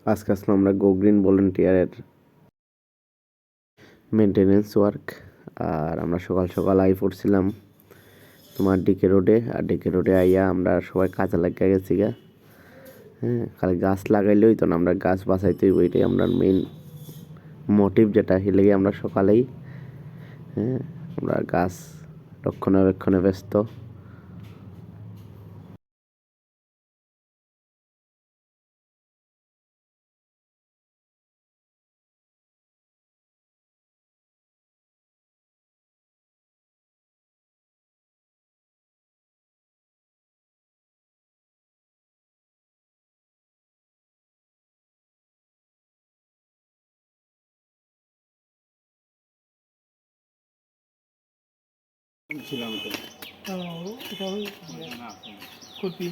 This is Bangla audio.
আজকে আসলাম আমরা গো গ্রিন ভলেন্টিয়ারের মেনটেনেন্স ওয়ার্ক। আর আমরা সকাল সকাল আই পড়ছিলাম তোমার ডিকে রোডে। আর ডিকে রোডে আইয়া আমরা সবাই কাজে লাগিয়ে গেছি গা। হ্যাঁ, খালি গাছ লাগাইলেই তো না, আমরা গাছ বাঁচাইতে হইব, এটাই আমরা মেইন মোটিভ, যেটা হিলে আমরা সকালেই আমরা গাছ রক্ষণাবেক্ষণে ব্যস্ত। ছিলাম তো, এটাও খুবই